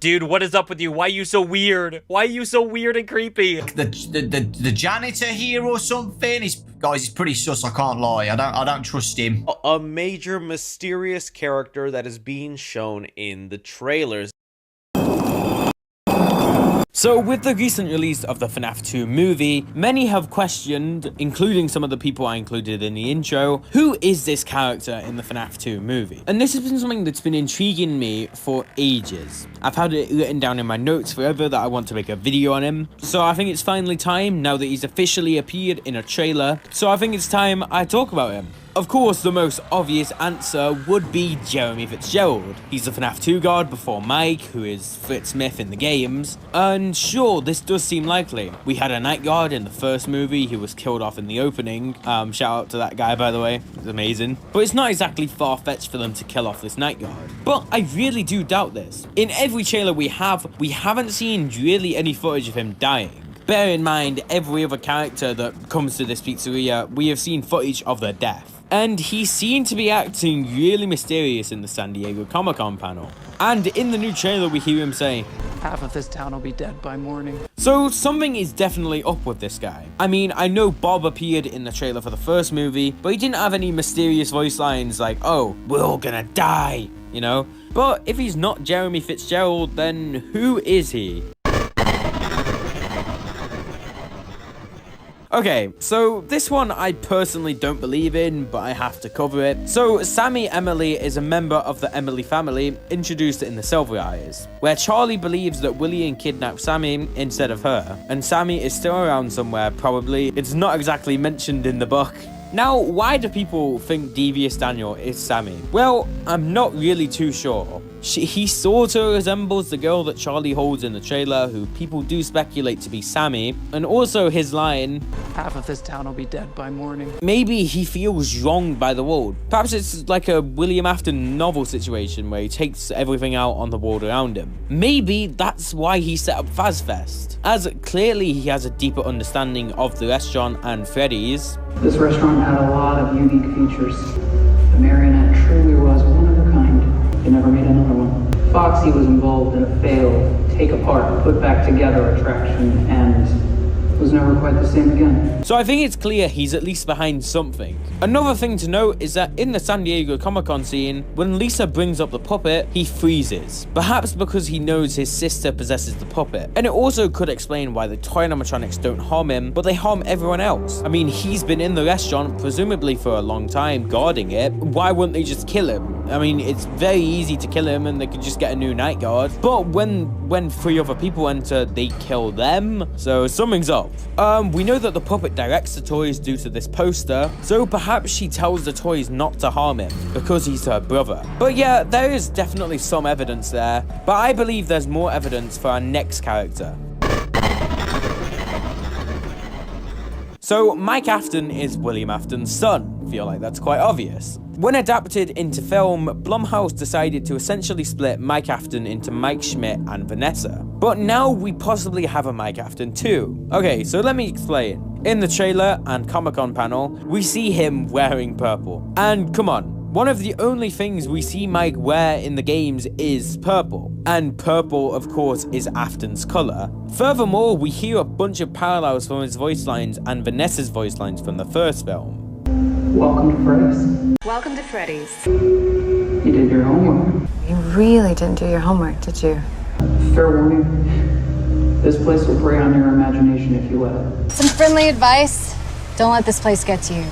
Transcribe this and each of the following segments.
Dude, what is up with you? Why are you so weird? Why are you so weird and creepy? The janitor here or something? Guys, he's pretty sus, I can't lie. I don't trust him. A major mysterious character that is being shown in the trailers. So with the recent release of the FNaF 2 movie, many have questioned, including some of the people I included in the intro, who is this character in the FNaF 2 movie? And this has been something that's been intriguing me for ages. I've had it written down in my notes forever that I want to make a video on him. So I think it's finally time, now that he's officially appeared in a trailer. So I think it's time I talk about him. Of course, the most obvious answer would be Jeremy Fitzgerald. He's the FNaF 2 guard before Mike, who is Fritz Smith in the games. And sure, this does seem likely. We had a night guard in the first movie who was killed off in the opening. Shout out to that guy, by the way. It's amazing. But it's not exactly far-fetched for them to kill off this night guard. But I really do doubt this. In every trailer we haven't seen really any footage of him dying. Bear in mind, every other character that comes to this pizzeria, we have seen footage of their death. And he seemed to be acting really mysterious in the San Diego Comic-Con panel. And in the new trailer, we hear him say, "Half of this town will be dead by morning." So something is definitely up with this guy. I mean, I know Bob appeared in the trailer for the first movie, but he didn't have any mysterious voice lines like, "Oh, we're all gonna die," you know? But if he's not Jeremy Fitzgerald, then who is he? Okay, so this one I personally don't believe in, but I have to cover it. So Sammy Emily is a member of the Emily family, introduced in the Silver Eyes, where Charlie believes that William kidnapped Sammy instead of her, and Sammy is still around somewhere, probably. It's not exactly mentioned in the book. Now, why do people think Devious Daniel is Sammy? Well, I'm not really too sure. He sort of resembles the girl that Charlie holds in the trailer, who people do speculate to be Sammy, and also his line, "Half of this town will be dead by morning." Maybe he feels wronged by the world. Perhaps it's like a William Afton novel situation where he takes everything out on the world around him. Maybe that's why he set up FazFest, as clearly he has a deeper understanding of the restaurant and Freddy's. This restaurant had a lot of unique features. The marionette truly was one of a kind. They never made another one. Foxy was involved in a failed, take-apart, put-back-together attraction, and was never quite the same again. So I think it's clear he's at least behind something. Another thing to note is that in the San Diego Comic-Con scene, when Lisa brings up the puppet, he freezes. Perhaps because he knows his sister possesses the puppet. And it also could explain why the toy animatronics don't harm him, but they harm everyone else. I mean, he's been in the restaurant, presumably for a long time, guarding it. Why wouldn't they just kill him? I mean, it's very easy to kill him and they could just get a new night guard. But when 3 other people enter, they kill them. So something's up. We know that the puppet directs the toys due to this poster, so perhaps she tells the toys not to harm him because he's her brother. But yeah, there is definitely some evidence there, but I believe there's more evidence for our next character. So Mike Afton is William Afton's son. I feel like that's quite obvious. When adapted into film, Blumhouse decided to essentially split Mike Afton into Mike Schmidt and Vanessa. But now we possibly have a Mike Afton too. Okay, so let me explain. In the trailer and Comic-Con panel, we see him wearing purple. And come on, one of the only things we see Mike wear in the games is purple. And purple, of course, is Afton's color. Furthermore, we hear a bunch of parallels from his voice lines and Vanessa's voice lines from the first film. Welcome to Freddy's. Welcome to Freddy's. You did your homework. You really didn't do your homework, did you? Fair warning. This place will prey on your imagination if you let it. Some friendly advice. Don't let this place get to you.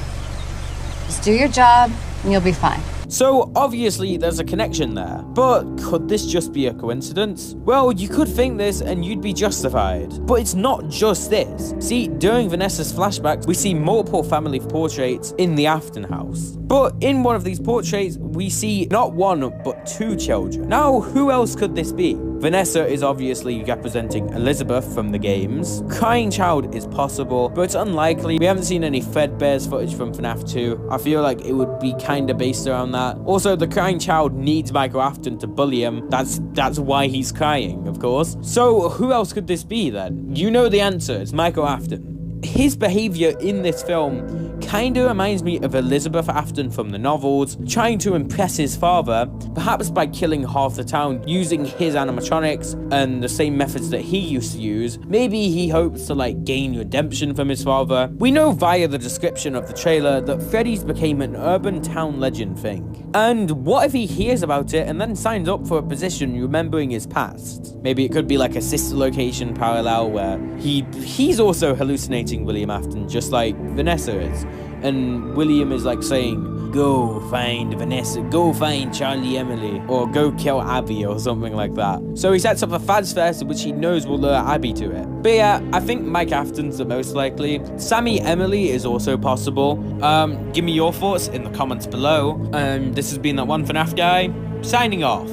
Just do your job and you'll be fine. So obviously there's a connection there, but could this just be a coincidence? Well, you could think this and you'd be justified, but it's not just this. See, during Vanessa's flashbacks, we see multiple family portraits in the Afton house, but in one of these portraits, we see not 1, but 2 children. Now, who else could this be? Vanessa is obviously representing Elizabeth from the games. Crying Child is possible, but it's unlikely. We haven't seen any Fredbear's footage from FNaF 2. I feel like it would be kinda based around that. Also, the crying child needs Michael Afton to bully him. That's why he's crying, of course. So who else could this be then? You know the answer, it's Michael Afton. his behavior in this film kind of reminds me of Elizabeth Afton from the novels, trying to impress his father, perhaps by killing half the town using his animatronics and the same methods that he used to use. Maybe he hopes to like gain redemption from his father. We know via the description of the trailer that Freddy's became an urban town legend thing. And what if he hears about it and then signs up for a position remembering his past? Maybe it could be like a sister location parallel where he's also hallucinating William Afton just like Vanessa is. And William is like saying, go find Vanessa, go find Charlie Emily, or go kill Abby or something like that. So he sets up a Faz Fest which he knows will lure Abby to it. But yeah, I think Mike Afton's the most likely. Sammy Emily is also possible. Give me your thoughts in the comments below. This has been that one FNaF guy, signing off.